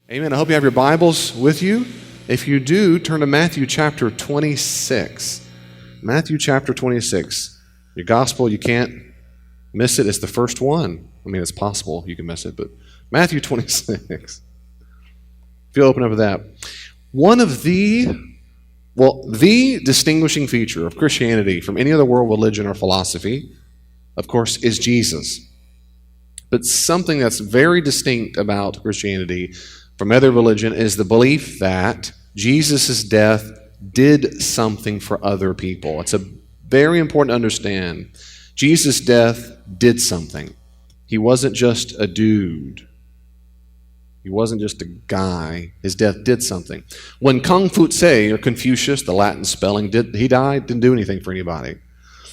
Amen. I hope you have your Bibles with you. If you do, turn to Matthew chapter 26. Matthew chapter 26. Your gospel, you can't miss it. It's the first one. I mean, it's possible you can miss it, but Matthew 26. If you open up with that. One of the distinguishing feature of Christianity from any other world religion or philosophy, of course, is Jesus. But something that's very distinct about Christianity from other religion is the belief that Jesus' death did something for other people. It's very important to understand. Jesus' death did something. He wasn't just a dude. He wasn't just a guy. His death did something. When Confucius, or Confucius, the Latin spelling, he died, didn't do anything for anybody.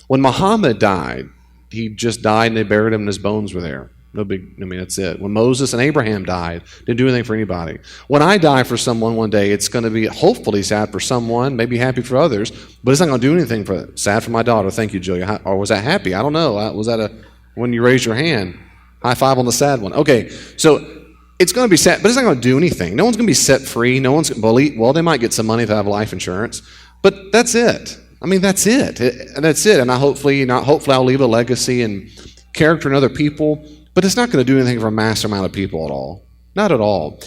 When Muhammad died, he just died and they buried him and his bones were there. That's it. When Moses and Abraham died, didn't do anything for anybody. When I die for someone one day, it's going to be hopefully sad for someone, maybe happy for others, but it's not going to do anything sad for my daughter. Thank you, Julia. Or was that happy? I don't know. Was that when you raised your hand? High five on the sad one. Okay, so it's going to be sad, but it's not going to do anything. No one's going to be set free. No one's going to believe. Well, they might get some money if they have life insurance, but that's it. That's it. That's it. And hopefully I'll leave a legacy and character in other people. But it's not going to do anything for a mass amount of people at all. Not at all.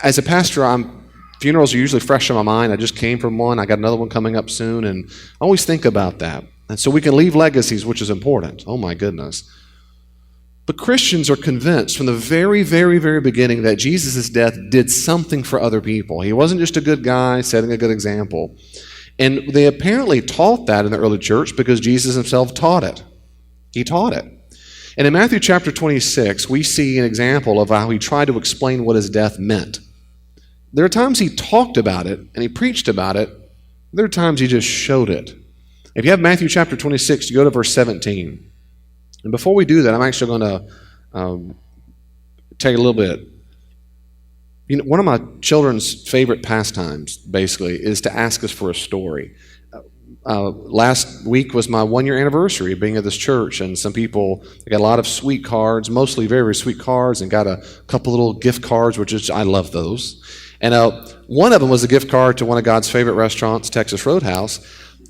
As a pastor, funerals are usually fresh in my mind. I just came from one. I got another one coming up soon. And I always think about that. And so we can leave legacies, which is important. Oh, my goodness. But Christians are convinced from the very, very, very beginning that Jesus' death did something for other people. He wasn't just a good guy setting a good example. And they apparently taught that in the early church because Jesus himself taught it. He taught it. And in Matthew chapter 26, we see an example of how he tried to explain what his death meant. There are times he talked about it and he preached about it. There are times he just showed it. If you have Matthew chapter 26, you go to verse 17. And before we do that, I'm actually going to tell you a little bit. One of my children's favorite pastimes, basically, is to ask us for a story. Last week was my 1-year anniversary of being at this church, and some people got a lot of sweet cards, mostly very, very sweet cards, and got a couple little gift cards, I love those. And one of them was a gift card to one of God's favorite restaurants, Texas Roadhouse.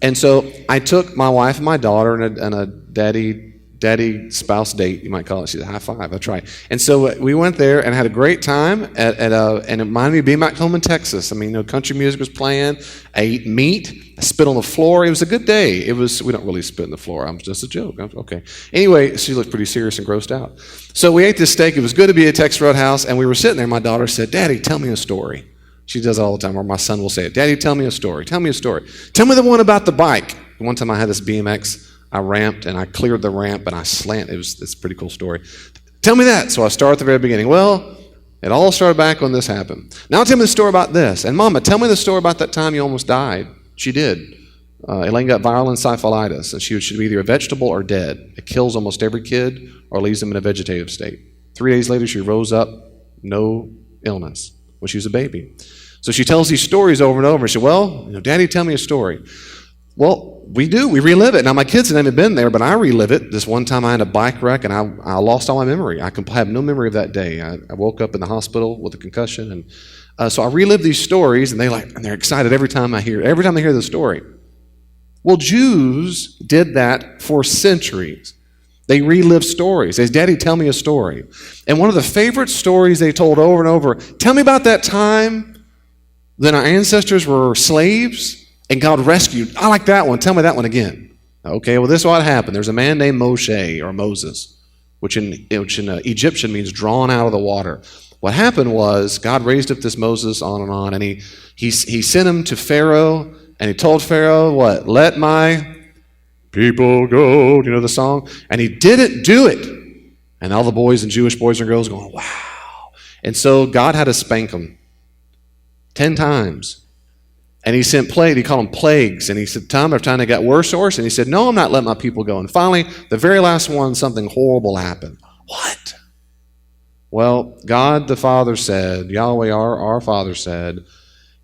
And so I took my wife and my daughter and a daddy spouse date, you might call it. She's a high five. That's right. And so we went there and had a great time and it reminded me of being back home in Texas. Country music was playing. I ate meat. I spit on the floor. It was a good day. We don't really spit on the floor. I'm just a joke. Okay. Anyway, she looked pretty serious and grossed out. So we ate this steak. It was good to be at Texas Roadhouse, and we were sitting there. My daughter said, "Daddy, tell me a story." She does it all the time, or my son will say it. "Daddy, tell me a story. Tell me a story. Tell me the one about the bike." One time I had this BMX. I ramped and I cleared the ramp and I slanted. It's a pretty cool story. Tell me that. So I start at the very beginning. Well, it all started back when this happened. Now tell me the story about this. And Mama, tell me the story about that time you almost died. She did. Elaine got viral encephalitis, and she should be either a vegetable or dead. It kills almost every kid or leaves them in a vegetative state. 3 days later, she rose up, no illness, when she was a baby. So she tells these stories over and over. She said, "Well, Daddy, tell me a story." Well, we do. We relive it. Now, my kids haven't been there, but I relive it. This one time I had a bike wreck, and I lost all my memory. I have no memory of that day. I woke up in the hospital with a concussion, and so I relive these stories, and they're excited every time they hear the story. Well, Jews did that for centuries. They relive stories. They say, "Daddy, tell me a story." And one of the favorite stories they told over and over, "Tell me about that time that our ancestors were slaves and God rescued." "I like that one. Tell me that one again." "Okay, well, this is what happened. There's a man named Moshe, or Moses, which in Egyptian means drawn out of the water. What happened was God raised up this Moses on, and he sent him to Pharaoh, and he told Pharaoh, what? "Let my people go." Do you know the song? And he didn't do it. And all the boys and Jewish boys and girls going, "Wow." And so God had to spank them 10 times. And he sent he called them plagues. And he said, time after time, they got worse and worse. And he said, "No, I'm not letting my people go." And finally, the very last one, something horrible happened. What? Well, God the Father said, Yahweh our Father said,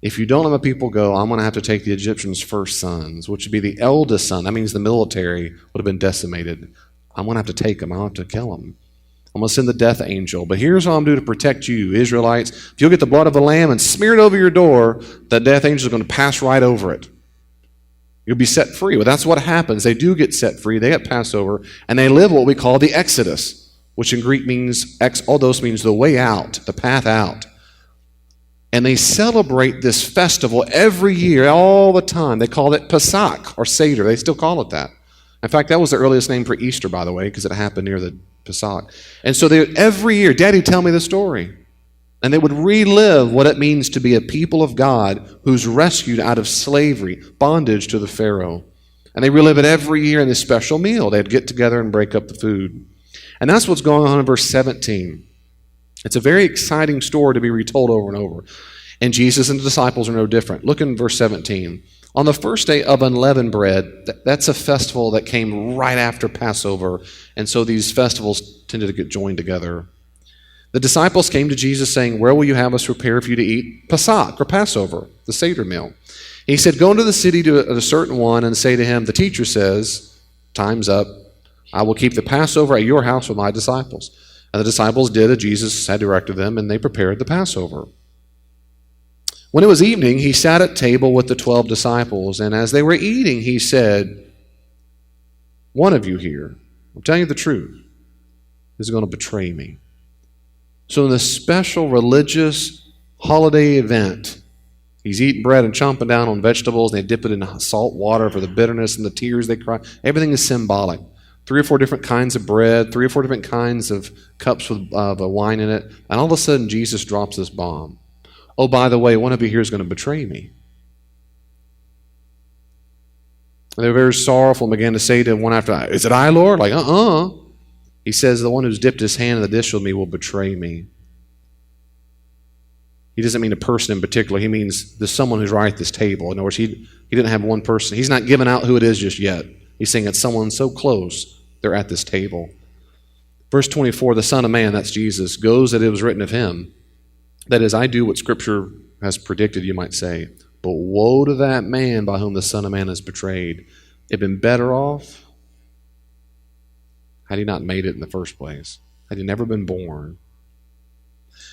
"If you don't let my people go, I'm going to have to take the Egyptians' first sons," which would be the eldest son. That means the military would have been decimated. "I'm going to have to take them. I'll have to kill them. I'm going to send the death angel. But here's what I'm going to do to protect you, Israelites. If you'll get the blood of the lamb and smear it over your door, that death angel is going to pass right over it. You'll be set free. Well, that's what happens. They do get set free. They get Passover, and they live what we call the Exodus, which in Greek means, exodos means the way out, the path out. And they celebrate this festival every year, all the time. They call it Pesach or Seder. They still call it that. In fact, that was the earliest name for Easter, by the way, because it happened near the Pesach. And so every year, Daddy, tell me the story. And they would relive what it means to be a people of God who's rescued out of slavery, bondage to the Pharaoh. And they relive it every year in this special meal. They'd get together and break up the food. And that's what's going on in verse 17. It's a very exciting story to be retold over and over. And Jesus and the disciples are no different. Look in verse 17. On the first day of unleavened bread, that's a festival that came right after Passover. And so these festivals tended to get joined together. The disciples came to Jesus saying, where will you have us prepare for you to eat Pesach or Passover, the Seder meal? He said, go into the city to a certain one and say to him, the teacher says, time's up. I will keep the Passover at your house with my disciples. And the disciples did as Jesus had directed them, and they prepared the Passover. When it was evening, he sat at table with the 12 disciples, and as they were eating, he said, one of you here, I'm telling you the truth, is going to betray me. So in this special religious holiday event, he's eating bread and chomping down on vegetables, and they dip it in salt water for the bitterness and the tears they cry. Everything is symbolic. 3 or 4 different kinds of bread, 3 or 4 different kinds of cups with wine in it, and all of a sudden Jesus drops this bomb. Oh, by the way, one of you here is going to betray me. And they were very sorrowful and began to say to him one after another, is it I, Lord? Like, He says, the one who's dipped his hand in the dish with me will betray me. He doesn't mean a person in particular. He means there's someone who's right at this table. In other words, he didn't have one person. He's not giving out who it is just yet. He's saying it's someone so close, they're at this table. Verse 24, the Son of Man, that's Jesus, goes that it was written of him. That is, I do what Scripture has predicted, you might say. But woe to that man by whom the Son of Man is betrayed. It'd been better off had he not made it in the first place. Had he never been born.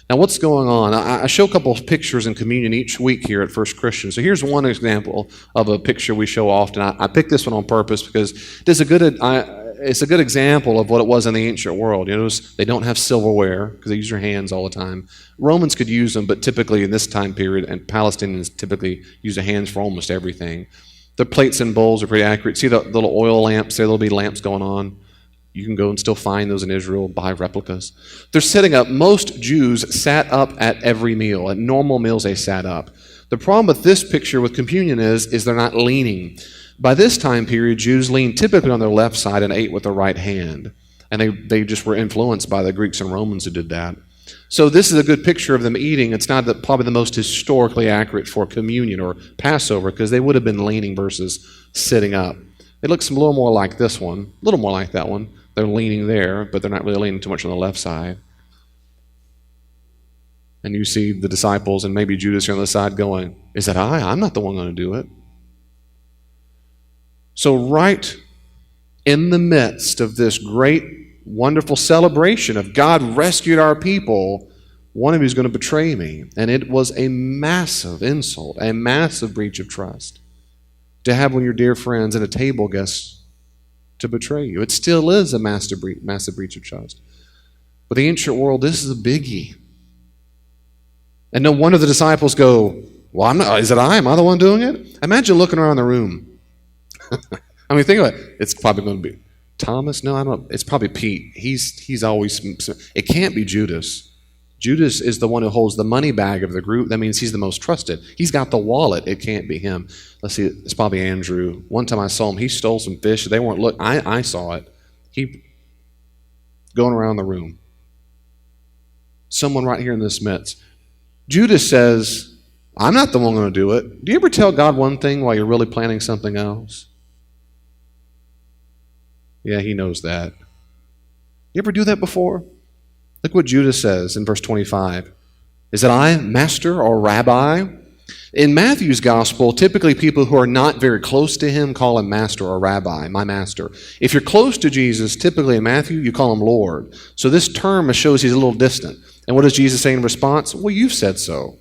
Now, what's going on? I show a couple of pictures in communion each week here at First Christian. So here's one example of a picture we show often. I picked this one on purpose because it's a good example of what it was in the ancient world. You know, they don't have silverware because they use their hands all the time. Romans could use them, but typically in this time period, and Palestinians typically use their hands for almost everything. The plates and bowls are pretty accurate. See the little oil lamps there? There'll be lamps going on. You can go and still find those in Israel, buy replicas. They're sitting up. Most Jews sat up at every meal. At normal meals, they sat up. The problem with this picture with communion is they're not leaning. By this time period, Jews leaned typically on their left side and ate with their right hand. And they just were influenced by the Greeks and Romans who did that. So this is a good picture of them eating. It's not probably the most historically accurate for communion or Passover because they would have been leaning versus sitting up. It looks a little more like this one, a little more like that one. They're leaning there, but they're not really leaning too much on the left side. And you see the disciples and maybe Judas here on the side going, is that I? I'm not the one going to do it. So right in the midst of this great, wonderful celebration of God rescued our people, one of you is going to betray me. And it was a massive insult, a massive breach of trust to have one of your dear friends and a table guest to betray you. It still is a massive breach of trust. But the ancient world, this is a biggie. And no wonder the disciples go, well, I'm not, is it I? Am I the one doing it? Imagine looking around the room. I mean, think about it. It's probably going to be Thomas. No, I don't. It's probably Pete. He's always. It can't be Judas. Judas is the one who holds the money bag of the group. That means he's the most trusted. He's got the wallet. It can't be him. Let's see. It's probably Andrew. One time I saw him. He stole some fish. They weren't look. I saw it. He going around the room. Someone right here in this midst. Judas says, I'm not the one going to do it. Do you ever tell God one thing while you're really planning something else? Yeah, he knows that. You ever do that before? Look what Judas says in verse 25. Is it I, Master or Rabbi? In Matthew's gospel, typically people who are not very close to him call him master or rabbi, my master. If you're close to Jesus, typically in Matthew, you call him Lord. So this term shows he's a little distant. And what does Jesus say in response? Well, you've said so.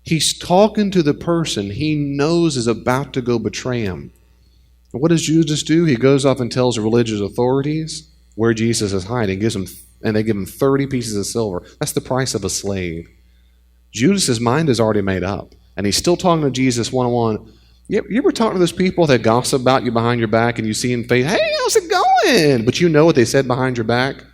He's talking to the person he knows is about to go betray him. And what does Judas do? He goes off and tells the religious authorities where Jesus is hiding, and they give him 30 pieces of silver. That's the price of a slave. Judas's mind is already made up, and he's still talking to Jesus one-on-one. You ever talk to those people that gossip about you behind your back, and you see in face, hey, how's it going? But you know what they said behind your back?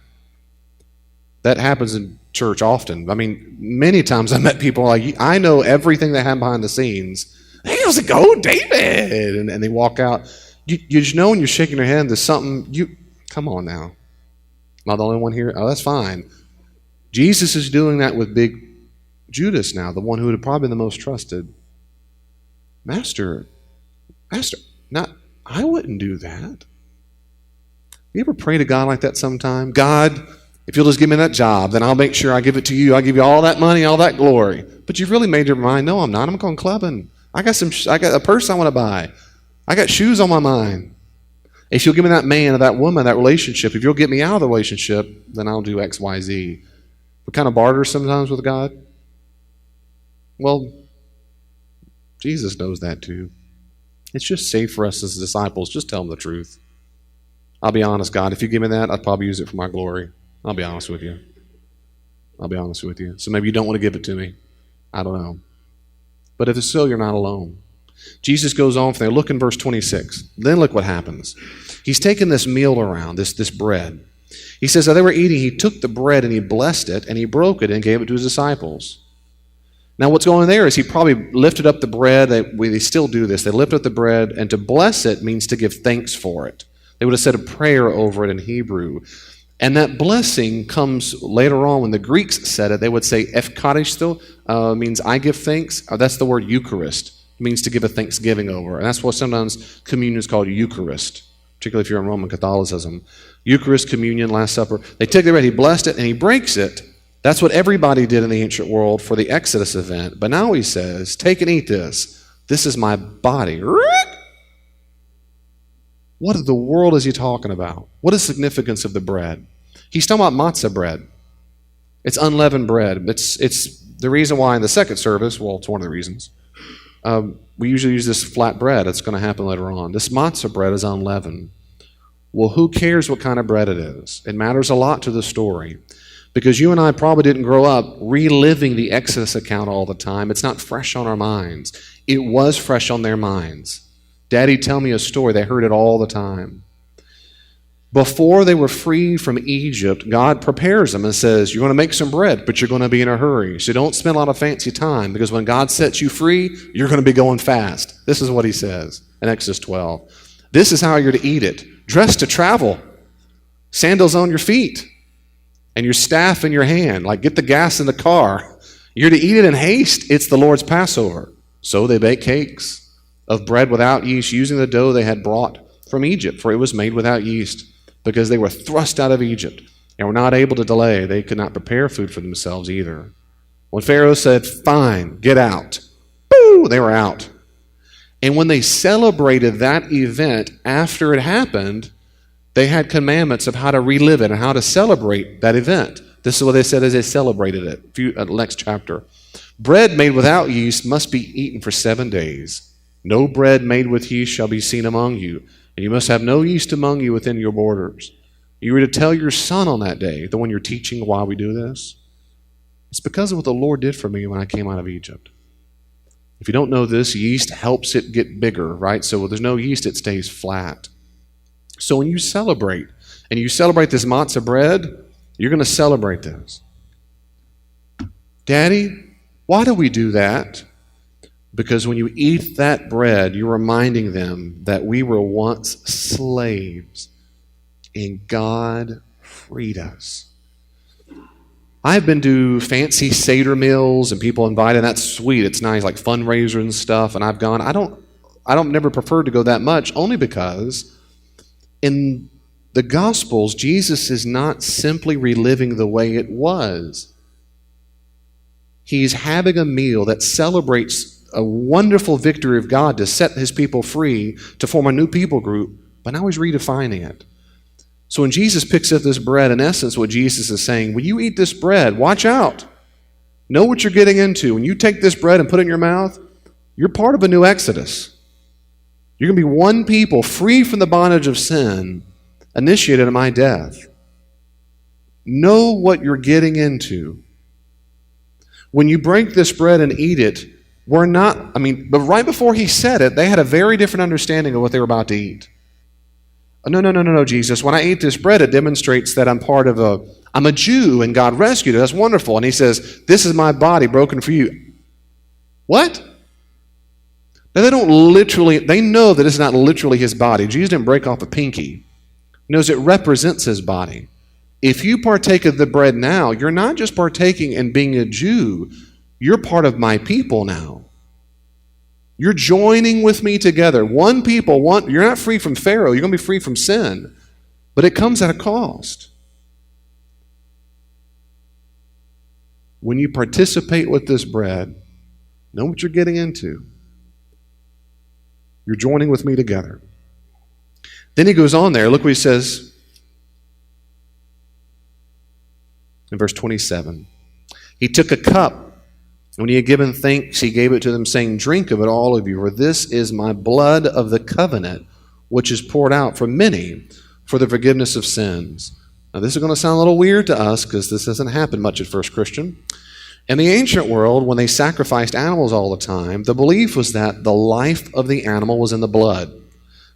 That happens in church often. I mean, many times I met people like, I know everything that happened behind the scenes. Hey, how's it going, David? And they walk out. You just know when you're shaking your head, there's something, come on now. Am I the only one here? Oh, that's fine. Jesus is doing that with big Judas now, the one who would have probably been the most trusted. Master, I wouldn't do that. You ever pray to God like that sometime? God, if you'll just give me that job, then I'll make sure I give it to you. I'll give you all that money, all that glory. But you've really made your mind, no, I'm not. I'm going clubbing. I got a purse I want to buy. I got shoes on my mind. If you'll give me that man or that woman, that relationship, if you'll get me out of the relationship, then I'll do X, Y, Z. We kind of barter sometimes with God. Well, Jesus knows that too. It's just safe for us as disciples. Just tell them the truth. I'll be honest, God. If you give me that, I'd probably use it for my glory. I'll be honest with you. So maybe you don't want to give it to me. I don't know. But if it's so, you're not alone. Jesus goes on from there. Look in verse 26. Then look what happens. He's taken this meal around, this bread. He says, as they were eating, he took the bread and he blessed it, and he broke it and gave it to his disciples. Now what's going on there is he probably lifted up the bread. They still do this. They lift up the bread, and to bless it means to give thanks for it. They would have said a prayer over it in Hebrew. And that blessing comes later on when the Greeks said it. They would say efcharisto, means I give thanks. That's the word Eucharist. It means to give a thanksgiving over. And that's what sometimes communion is called Eucharist, particularly if you're in Roman Catholicism. Eucharist, communion, Last Supper. They take the bread, he blessed it, and he breaks it. That's what everybody did in the ancient world for the Exodus event. But now he says, take and eat this. This is my body. What in the world is he talking about? What is the significance of the bread? He's talking about matzah bread. It's unleavened bread. It's the reason why in the second service, well, it's one of the reasons, we usually use this flat bread. It's going to happen later on. This matzah bread is unleavened. Well, who cares what kind of bread it is? It matters a lot to the story. Because you and I probably didn't grow up reliving the Exodus account all the time. It's not fresh on our minds. It was fresh on their minds. Daddy, tell me a story. They heard it all the time. Before they were freed from Egypt, God prepares them and says, you're going to make some bread, but you're going to be in a hurry. So don't spend a lot of fancy time, because when God sets you free, you're going to be going fast. This is what he says in Exodus 12. This is how you're to eat it. Dressed to travel. Sandals on your feet. And your staff in your hand. Like, get the gas in the car. You're to eat it in haste. It's the Lord's Passover. So they baked cakes of bread without yeast, using the dough they had brought from Egypt, for it was made without yeast, because they were thrust out of Egypt and were not able to delay. They could not prepare food for themselves either. When Pharaoh said, fine, get out, boo, they were out. And when they celebrated that event after it happened, they had commandments of how to relive it and how to celebrate that event. This is what they said as they celebrated it. Next chapter. Bread made without yeast must be eaten for 7 days. No bread made with yeast shall be seen among you, and you must have no yeast among you within your borders. You were to tell your son on that day, the one you're teaching why we do this. It's because of what the Lord did for me when I came out of Egypt. If you don't know this, yeast helps it get bigger, right? So when there's no yeast, it stays flat. So when you celebrate, and you celebrate this matzah bread, you're going to celebrate this. Daddy, why do we do that? Because when you eat that bread, you're reminding them that we were once slaves, and God freed us. I've been to fancy Seder meals, and people invited, and that's sweet. It's nice, like fundraisers and stuff, and I've gone. I don't never prefer to go that much, only because in the Gospels, Jesus is not simply reliving the way it was. He's having a meal that celebrates a wonderful victory of God to set his people free, to form a new people group, but now he's redefining it. So when Jesus picks up this bread, in essence what Jesus is saying, when you eat this bread, watch out. Know what you're getting into. When you take this bread and put it in your mouth, you're part of a new exodus. You're going to be one people free from the bondage of sin, initiated in my death. Know what you're getting into. When you break this bread and eat it, but right before he said it, they had a very different understanding of what they were about to eat. No, Jesus. When I eat this bread, it demonstrates that I'm a Jew and God rescued us. That's wonderful. And he says, this is my body broken for you. What? Now they know that it's not literally his body. Jesus didn't break off a pinky. He knows it represents his body. If you partake of the bread now, you're not just partaking in being a Jew. You're part of my people now. You're joining with me together. One people, you're not free from Pharaoh. You're going to be free from sin. But it comes at a cost. When you participate with this bread, know what you're getting into. You're joining with me together. Then he goes on there. Look what he says in verse 27. He took a cup. When he had given thanks, he gave it to them, saying, drink of it, all of you, for this is my blood of the covenant, which is poured out for many for the forgiveness of sins. Now, this is going to sound a little weird to us because this doesn't happen much at First Christian. In the ancient world, when they sacrificed animals all the time, the belief was that the life of the animal was in the blood.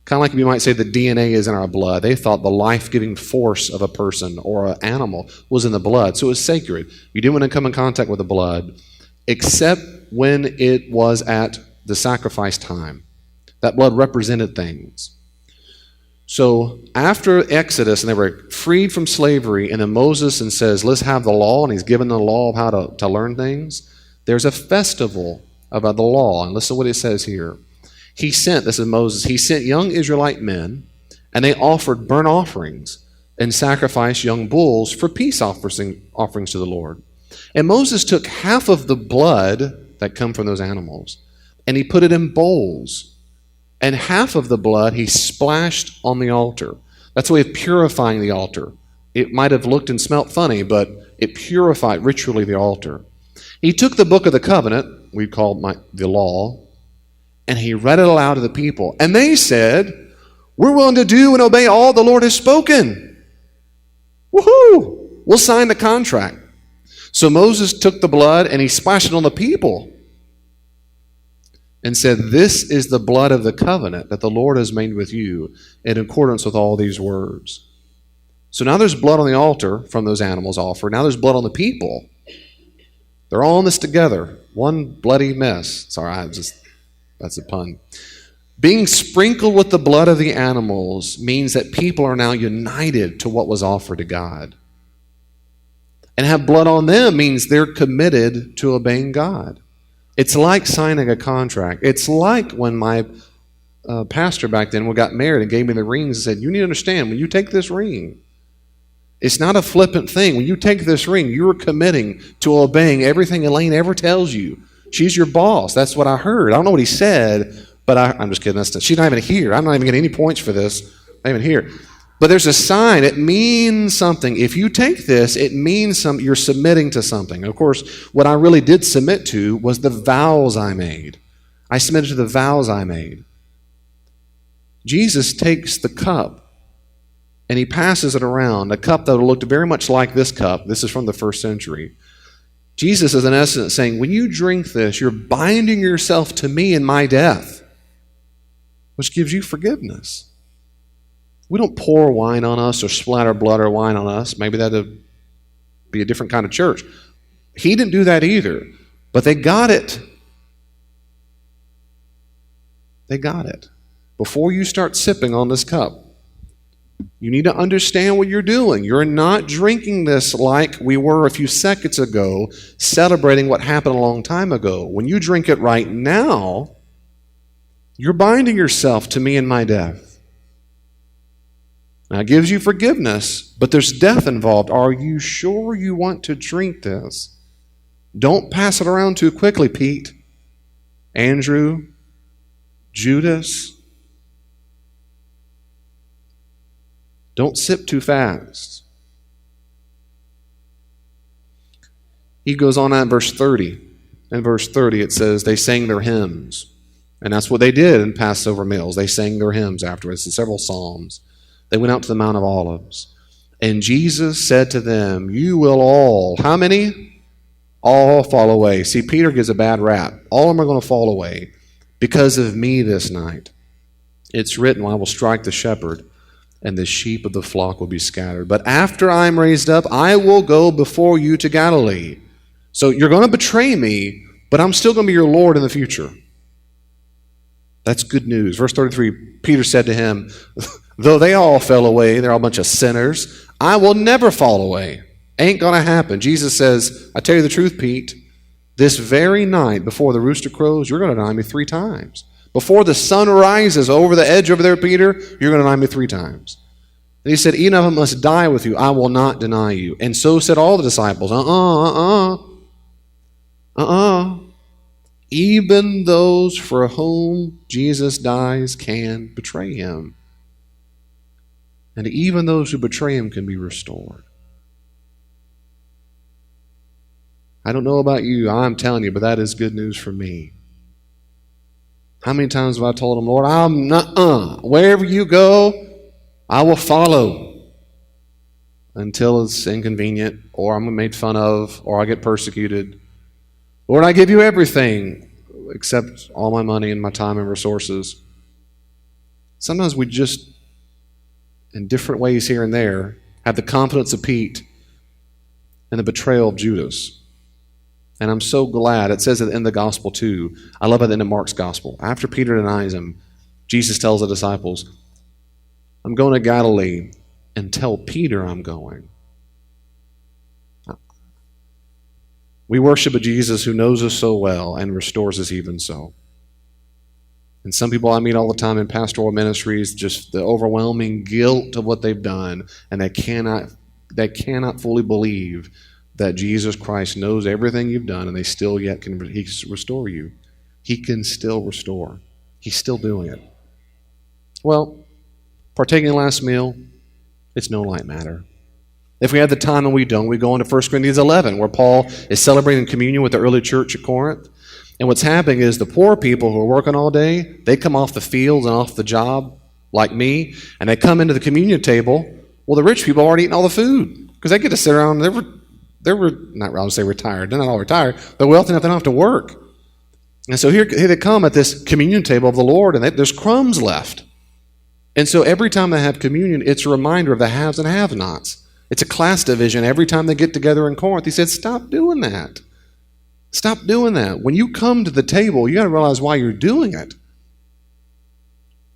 Kind of like you might say the DNA is in our blood. They thought the life-giving force of a person or an animal was in the blood. So it was sacred. You didn't want to come in contact with the blood, except when it was at the sacrifice time. That blood represented things. So after Exodus, and they were freed from slavery, and then Moses says, let's have the law, and he's given the law of how to learn things. There's a festival about the law, and listen to what it says here. This is Moses, he sent young Israelite men, and they offered burnt offerings and sacrificed young bulls for peace offerings to the Lord. And Moses took half of the blood that come from those animals, and he put it in bowls. And half of the blood he splashed on the altar. That's a way of purifying the altar. It might have looked and smelt funny, but it purified ritually the altar. He took the book of the covenant, we call the law, and he read it aloud to the people. And they said, we're willing to do and obey all the Lord has spoken. Woohoo! We'll sign the contract. So Moses took the blood and he splashed it on the people and said, this is the blood of the covenant that the Lord has made with you in accordance with all these words. So now there's blood on the altar from those animals offered. Now there's blood on the people. They're all in this together. One bloody mess. Sorry, that's a pun. Being sprinkled with the blood of the animals means that people are now united to what was offered to God. And have blood on them means they're committed to obeying God. It's like signing a contract. It's like when my pastor back then got married and gave me the rings and said, you need to understand, when you take this ring, it's not a flippant thing. When you take this ring, you're committing to obeying everything Elaine ever tells you. She's your boss. That's what I heard. I don't know what he said, but I'm just kidding. She's not even here. I'm not even getting any points for this. Not even here. But there's a sign. It means something. If you take this, it means you're submitting to something. Of course, what I really did submit to was the vows I made. I submitted to the vows I made. Jesus takes the cup and he passes it around, a cup that looked very much like this cup. This is from the first century. Jesus is in essence saying, when you drink this, you're binding yourself to me in my death, which gives you forgiveness. We don't pour wine on us or splatter blood or wine on us. Maybe that would be a different kind of church. He didn't do that either, but they got it. They got it. Before you start sipping on this cup, you need to understand what you're doing. You're not drinking this like we were a few seconds ago, celebrating what happened a long time ago. When you drink it right now, you're binding yourself to me in my death. Now, it gives you forgiveness, but there's death involved. Are you sure you want to drink this? Don't pass it around too quickly, Pete, Andrew, Judas. Don't sip too fast. He goes on at verse 30. In verse 30 it says they sang their hymns. And that's what they did in Passover meals. They sang their hymns afterwards in several psalms. They went out to the Mount of Olives. And Jesus said to them, you will all, how many? All fall away. See, Peter gives a bad rap. All of them are going to fall away because of me this night. It's written, I will strike the shepherd, and the sheep of the flock will be scattered. But after I am raised up, I will go before you to Galilee. So you're going to betray me, but I'm still going to be your Lord in the future. That's good news. Verse 33, Peter said to him, though they all fell away, they're all a bunch of sinners, I will never fall away. Ain't going to happen. Jesus says, I tell you the truth, Pete, this very night before the rooster crows, you're going to deny me 3 times. Before the sun rises over the edge over there, Peter, you're going to deny me 3 times. And he said, even if I must die with you, I will not deny you. And so said all the disciples, Even those for whom Jesus dies can betray him. And even those who betray him can be restored. I don't know about you, I'm telling you, but that is good news for me. How many times have I told him, Lord, I'm not, wherever you go, I will follow until it's inconvenient, or I'm made fun of, or I get persecuted. Lord, I give you everything except all my money and my time and resources. Sometimes we just, in different ways here and there, have the confidence of Pete and the betrayal of Judas. And I'm so glad. It says it in the gospel too. I love it in Mark's gospel. After Peter denies him, Jesus tells the disciples, I'm going to Galilee, and tell Peter I'm going. We worship a Jesus who knows us so well and restores us even so. And some people I meet all the time in pastoral ministries, just the overwhelming guilt of what they've done, and they cannot fully believe that Jesus Christ knows everything you've done, and they still yet can restore you. He can still restore. He's still doing it. Well, partaking the last meal, it's no light matter. If we have the time and we don't, we go into 1 Corinthians 11, where Paul is celebrating communion with the early church at Corinth. And what's happening is the poor people who are working all day, they come off the fields and off the job, like me, and they come into the communion table. Well, the rich people are already eating all the food because they get to sit around. They were not allowed to say retired. They're not all retired. They're wealthy enough they don't have to work. And so here they come at this communion table of the Lord, and there's crumbs left. And so every time they have communion, it's a reminder of the haves and have-nots. It's a class division. Every time they get together in Corinth, he said, stop doing that. Stop doing that. When you come to the table, you got to realize why you're doing it.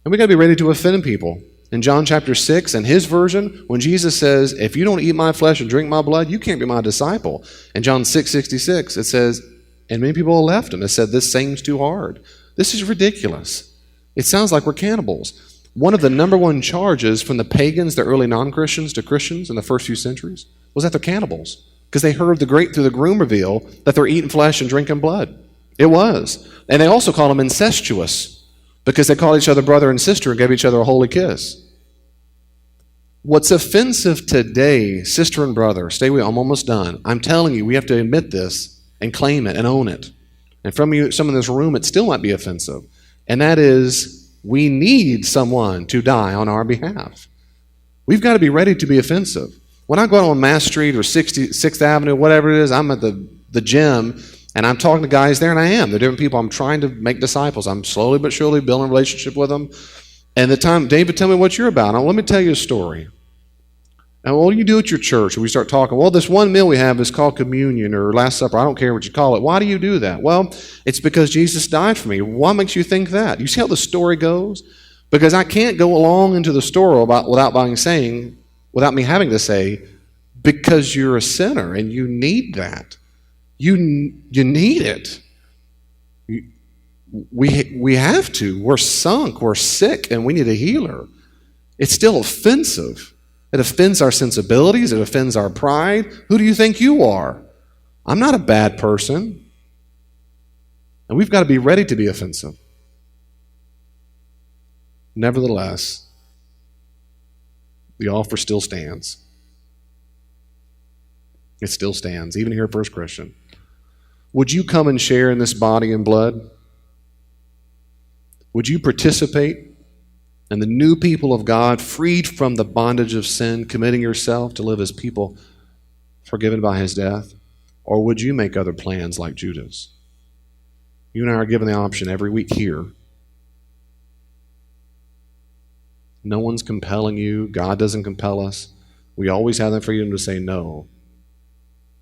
And we got to be ready to offend people. In John chapter 6, in his version, when Jesus says, if you don't eat my flesh and drink my blood, you can't be my disciple. In John 6:66, it says, and many people left him. They said, this seems too hard. This is ridiculous. It sounds like we're cannibals. One of the number one charges from the pagans, the early non-Christians, to Christians in the first few centuries was that they're cannibals, because they heard through the groom reveal that they're eating flesh and drinking blood. It was. And they also called them incestuous, because they called each other brother and sister and gave each other a holy kiss. What's offensive today, sister and brother, stay with me, I'm almost done. I'm telling you, we have to admit this and claim it and own it. And from you, some in this room, it still might be offensive. And that is, we need someone to die on our behalf. We've got to be ready to be offensive. When I go out on Mass Street or 6th Avenue, whatever it is, I'm at the gym, and I'm talking to guys there, and I am. They're different people. I'm trying to make disciples. I'm slowly but surely building a relationship with them. And the time, David, tell me what you're about. Now, let me tell you a story. Now, what do you do at your church? And we start talking, well, this one meal we have is called communion or Last Supper. I don't care what you call it. Why do you do that? Well, it's because Jesus died for me. What makes you think that? You see how the story goes? Because I can't go along into the story without me having to say, because you're a sinner and you need that. You need it. We have to. We're sunk. We're sick, and we need a healer. It's still offensive. It offends our sensibilities. It offends our pride. Who do you think you are? I'm not a bad person. And we've got to be ready to be offensive. Nevertheless, the offer still stands. It still stands, even here at First Christian. Would you come and share in this body and blood? Would you participate in the new people of God, freed from the bondage of sin, committing yourself to live as people forgiven by his death? Or would you make other plans like Judas? You and I are given the option every week here. No one's compelling you. God doesn't compel us. We always have the freedom to say no.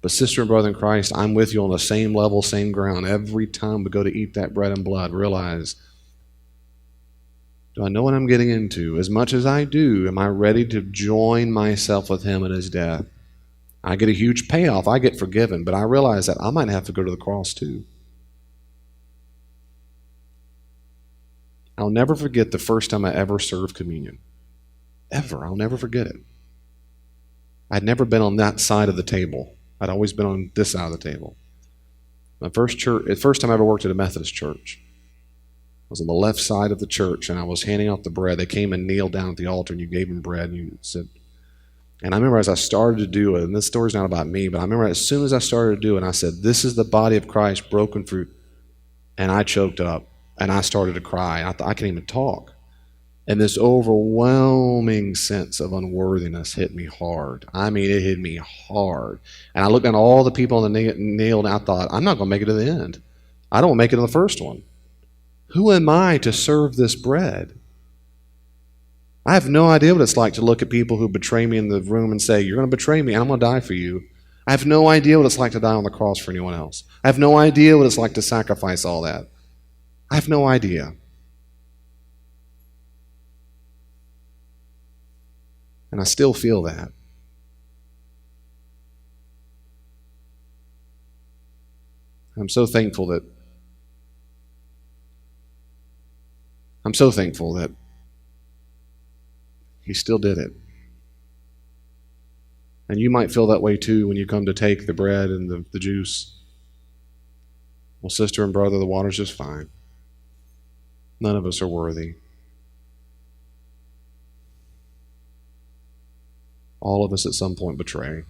But sister and brother in Christ, I'm with you on the same level, same ground. Every time we go to eat that bread and blood, realize, do I know what I'm getting into? As much as I do, am I ready to join myself with him in his death? I get a huge payoff. I get forgiven. But I realize that I might have to go to the cross too. I'll never forget the first time I ever served communion. Ever. I'll never forget it. I'd never been on that side of the table. I'd always been on this side of the table. The first time I ever worked at a Methodist church, I was on the left side of the church, and I was handing out the bread. They came and kneeled down at the altar, and you gave them bread, and you said, and I remember as I started to do it, and this story's not about me, but I remember as soon as I started to do it, I said, this is the body of Christ broken for, and I choked up. And I started to cry. I couldn't even talk. And this overwhelming sense of unworthiness hit me hard. I mean, it hit me hard. And I looked at all the people on the nail, and I thought, I'm not going to make it to the end. I don't make it to the first one. Who am I to serve this bread? I have no idea what it's like to look at people who betray me in the room and say, you're going to betray me, and I'm going to die for you. I have no idea what it's like to die on the cross for anyone else. I have no idea what it's like to sacrifice all that. I have no idea. And I still feel that. I'm so thankful that he still did it. And you might feel that way too when you come to take the bread and the juice. Well, sister and brother, the water's just fine. None of us are worthy. All of us at some point betray.